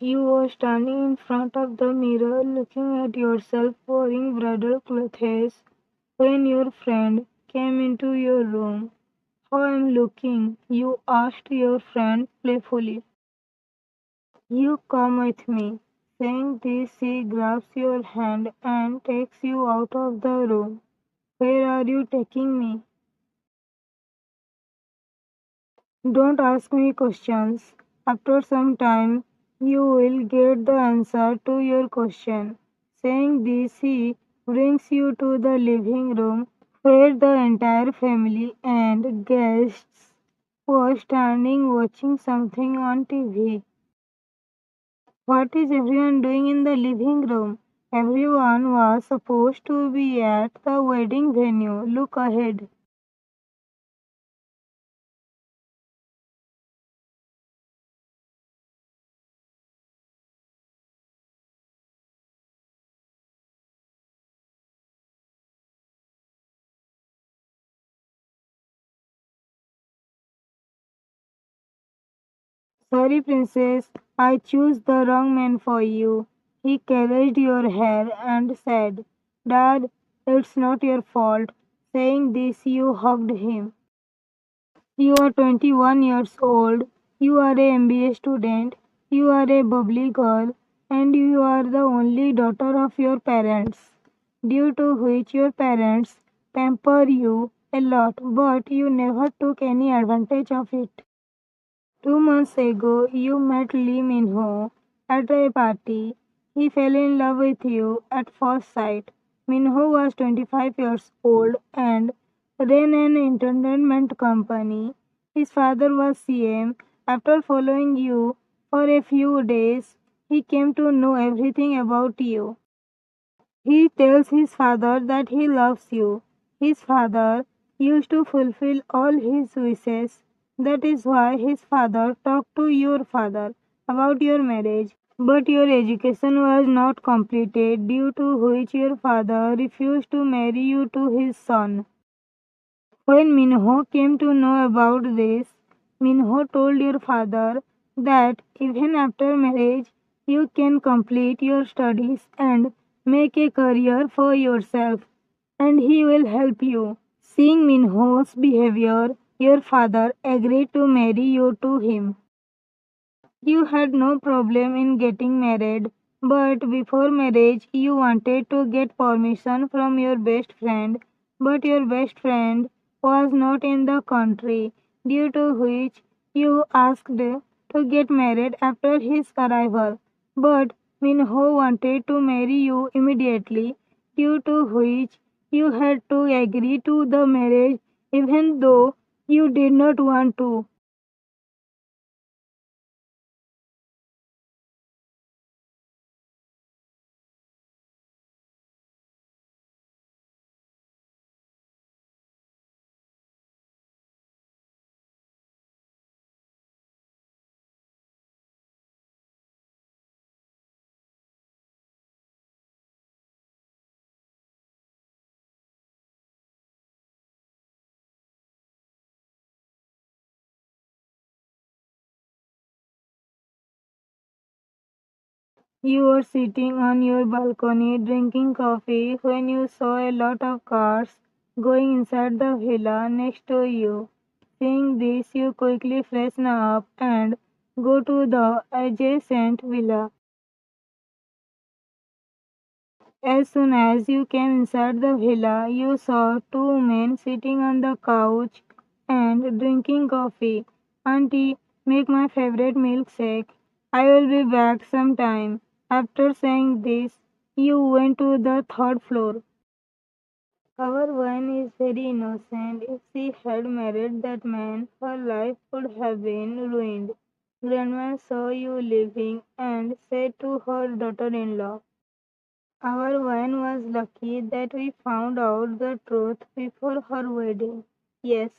You were standing in front of the mirror looking at yourself wearing bridal clothes when your friend came into your room. How I'm looking? You asked your friend playfully. You come with me. Saying this, she grabs your hand and takes you out of the room. Where are you taking me? Don't ask me questions. After some time, you will get the answer to your question. Saying this, he brings you to the living room where the entire family and guests were standing watching something on TV. What is everyone doing in the living room? Everyone was supposed to be at the wedding venue. Look ahead. Sorry, princess, I chose the wrong man for you. He caressed your hair and said, Dad, it's not your fault. Saying this, you hugged him. You are 21 years old. You are a MBA student. You are a bubbly girl. And you are the only daughter of your parents. Due to which your parents pamper you a lot, but you never took any advantage of it. 2 months ago, you met Lee Min Ho at a party. He fell in love with you at first sight. Min Ho was 25 years old and ran an entertainment company. His father was CM. After following you for a few days, he came to know everything about you. He tells his father that he loves you. His father used to fulfill all his wishes. That is why his father talked to your father about your marriage. But your education was not completed, due to which your father refused to marry you to his son. When Minho came to know about this, Minho told your father that even after marriage, you can complete your studies and make a career for yourself, and he will help you. Seeing Minho's behavior, your father agreed to marry you to him. You had no problem in getting married, but before marriage, you wanted to get permission from your best friend, but your best friend was not in the country, due to which you asked to get married after his arrival. But Minho wanted to marry you immediately, due to which you had to agree to the marriage even though you did not want to. You were sitting on your balcony drinking coffee when you saw a lot of cars going inside the villa next to you. Seeing this, you quickly freshen up and go to the adjacent villa. As soon as you came inside the villa, you saw two men sitting on the couch and drinking coffee. Auntie, make my favorite milkshake. I will be back sometime. After saying this, you went to the third floor. Our wine is very innocent. If she had married that man, her life would have been ruined. Grandma saw you leaving and said to her daughter-in-law, our wine was lucky that we found out the truth before her wedding. Yes.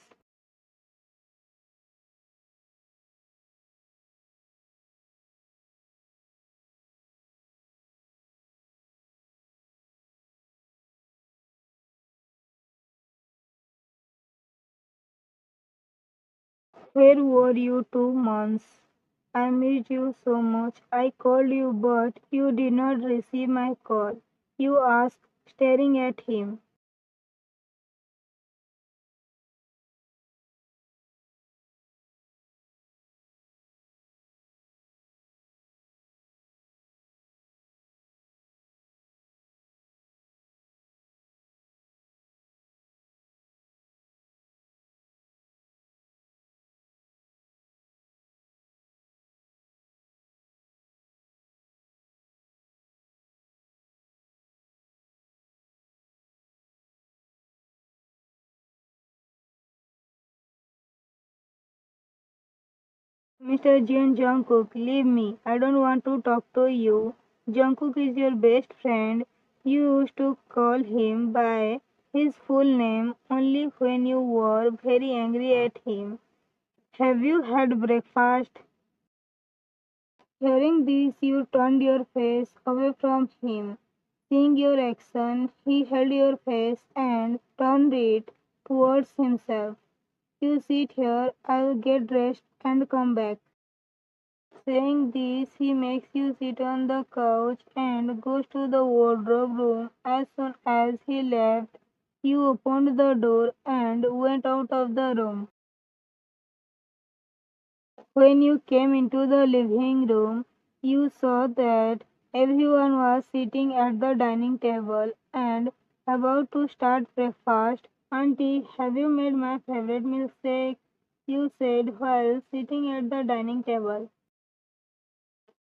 Where were you 2 months? I missed you so much. I called you, but you did not receive my call. You asked, staring at him. Mr. Jungkook, leave me. I don't want to talk to you. Jungkook is your best friend. You used to call him by his full name only when you were very angry at him. Have you had breakfast? Hearing this, you turned your face away from him. Seeing your action, he held your face and turned it towards himself. You sit here, I'll get dressed and come back. Saying this, he makes you sit on the couch and goes to the wardrobe room. As soon as he left, you opened the door and went out of the room. When you came into the living room, you saw that everyone was sitting at the dining table and about to start breakfast. Auntie, have you made my favorite milkshake? You said while sitting at the dining table.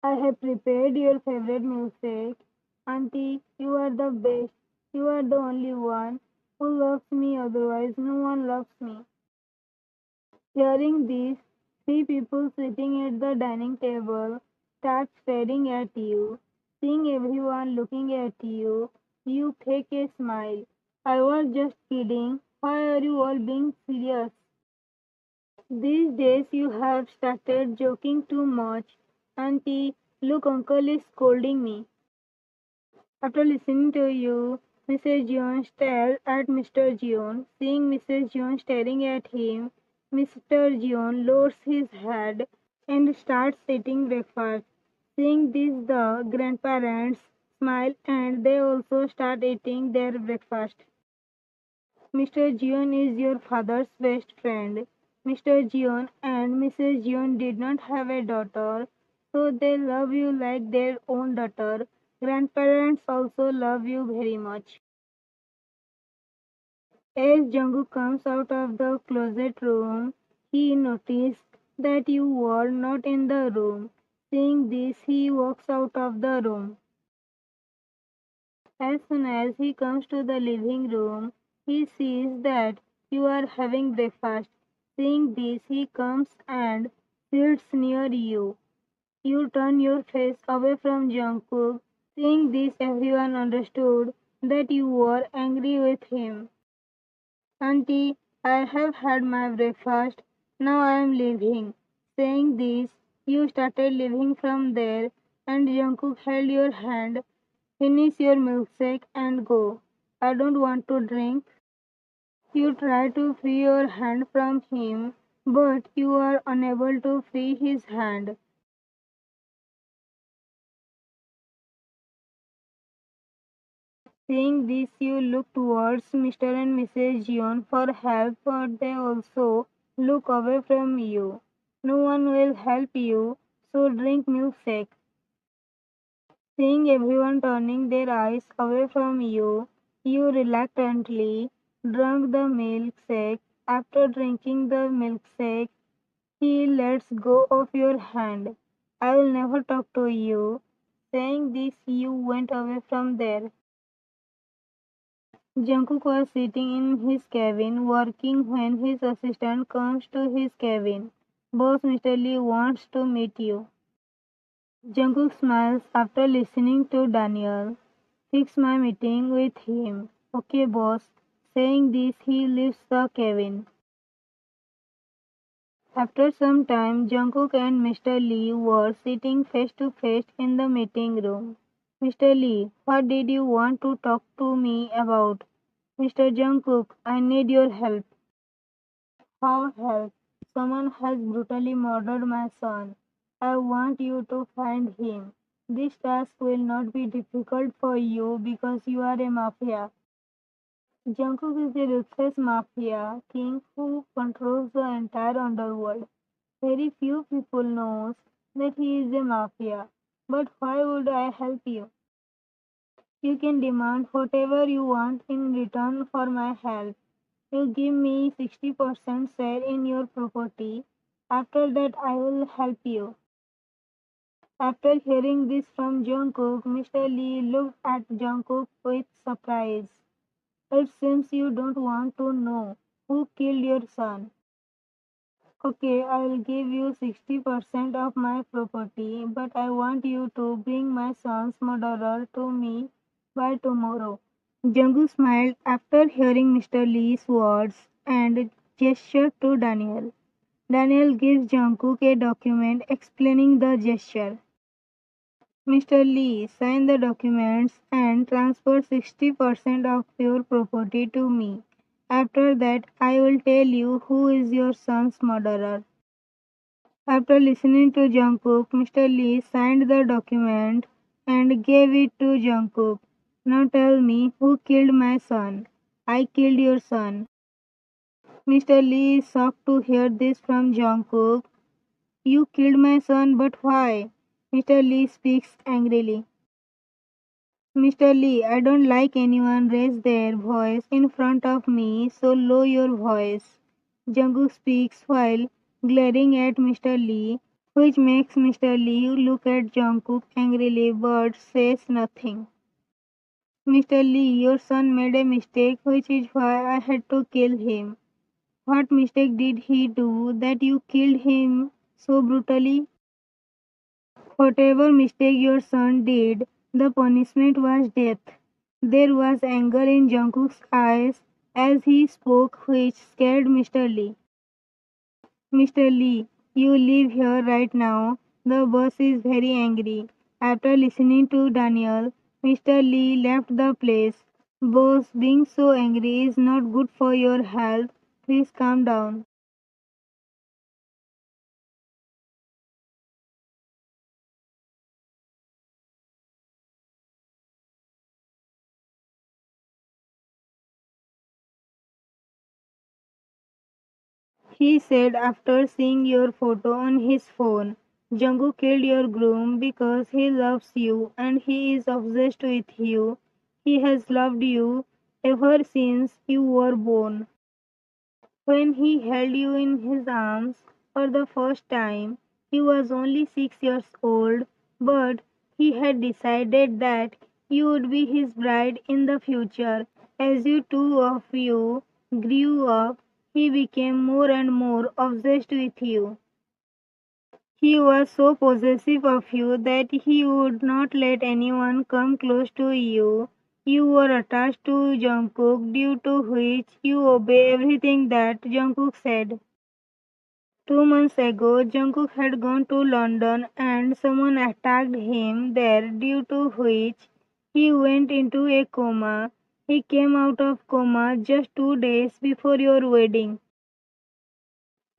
I have prepared your favorite milkshake. Auntie, you are the best. You are the only one who loves me, otherwise, no one loves me. Hearing this, three people sitting at the dining table start staring at you. Seeing everyone looking at you, you fake a smile. I was just kidding. Why are you all being serious? These days you have started joking too much. Auntie, look, uncle is scolding me. After listening to you, Mrs. John stared at Mr. John. Seeing Mrs. John staring at him, Mr. John lowers his head and starts eating breakfast. Seeing this, the grandparents smile and they also start eating their breakfast. Mr. John is your father's best friend. Mr. John and Mrs. John did not have a daughter, so they love you like their own daughter. Grandparents also love you very much. As Jungkook comes out of the closet room, he noticed that you were not in the room. Seeing this, he walks out of the room. As soon as he comes to the living room, he sees that you are having breakfast. Seeing this, he comes and sits near you. You turn your face away from Jungkook. Seeing this, everyone understood that you were angry with him. Auntie, I have had my breakfast. Now I am leaving. Saying this, you started leaving from there, and Jungkook held your hand. Finish your milkshake and go. I don't want to drink. You try to free your hand from him, but you are unable to free his hand. Seeing this, you look towards Mr. and Mrs. Jeon for help, but they also look away from you. No one will help you, so drink milkshake. Seeing everyone turning their eyes away from you, you reluctantly drank the milkshake. After drinking the milkshake, he lets go of your hand. I will never talk to you. Saying this, you went away from there. Jungkook was sitting in his cabin working when his assistant comes to his cabin. Boss, Mr. Lee wants to meet you. Jungkook smiles after listening to Daniel. Fix my meeting with him. Okay, boss. Saying this, he leaves the cabin. After some time, Jungkook and Mr. Lee were sitting face to face in the meeting room. Mr. Lee, what did you want to talk to me about? Mr. Jungkook, I need your help. How help? Someone has brutally murdered my son. I want you to find him. This task will not be difficult for you because you are a mafia. Jungkook is a ruthless mafia king who controls the entire underworld. Very few people knows that he is a mafia. But why would I help you? You can demand whatever you want in return for my help. You give me 60% share in your property. After that, I will help you. After hearing this from Jungkook, Mr. Lee looked at Jungkook with surprise. It seems you don't want to know who killed your son. Okay, I will give you 60% of my property, but I want you to bring my son's murderer to me by tomorrow. Jungkook smiled after hearing Mr. Lee's words and gestured to Daniel. Daniel gives Jungkook a document explaining the gesture. Mr. Lee, sign the documents and transfer 60% of your property to me. After that, I will tell you who is your son's murderer. After listening to Jungkook, Mr. Lee signed the document and gave it to Jungkook. Now tell me who killed my son. I killed your son. Mr. Lee is shocked to hear this from Jungkook. You killed my son, but why? Mr. Lee speaks angrily. Mr. Lee, I don't like anyone raise their voice in front of me, so lower your voice. Jungkook speaks while glaring at Mr. Lee, which makes Mr. Lee look at Jungkook angrily but says nothing. Mr. Lee, your son made a mistake, which is why I had to kill him. What mistake did he do that you killed him so brutally? Whatever mistake your son did, the punishment was death. There was anger in Jungkook's eyes as he spoke, which scared Mr. Lee. Mr. Lee, you leave here right now. The boss is very angry. After listening to Daniel, Mr. Lee left the place. Boss, being so angry is not good for your health. Please calm down. He said after seeing your photo on his phone. Jungkook killed your groom because he loves you and he is obsessed with you. He has loved you ever since you were born. When he held you in his arms for the first time, he was only 6 years old, but he had decided that you would be his bride in the future. As you two of you grew up, he became more and more obsessed with you. He was so possessive of you that he would not let anyone come close to you. You were attached to Jungkook, due to which you obey everything that Jungkook said. 2 months ago, Jungkook had gone to London and someone attacked him there, due to which he went into a coma. He came out of coma just 2 days before your wedding.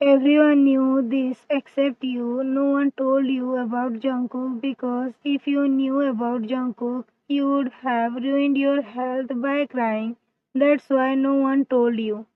Everyone knew this except you. No one told you about Jungkook because if you knew about Jungkook, you would have ruined your health by crying. That's why no one told you.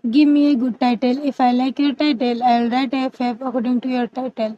Give me a good title. If I like your title, I'll write a FF according to your title.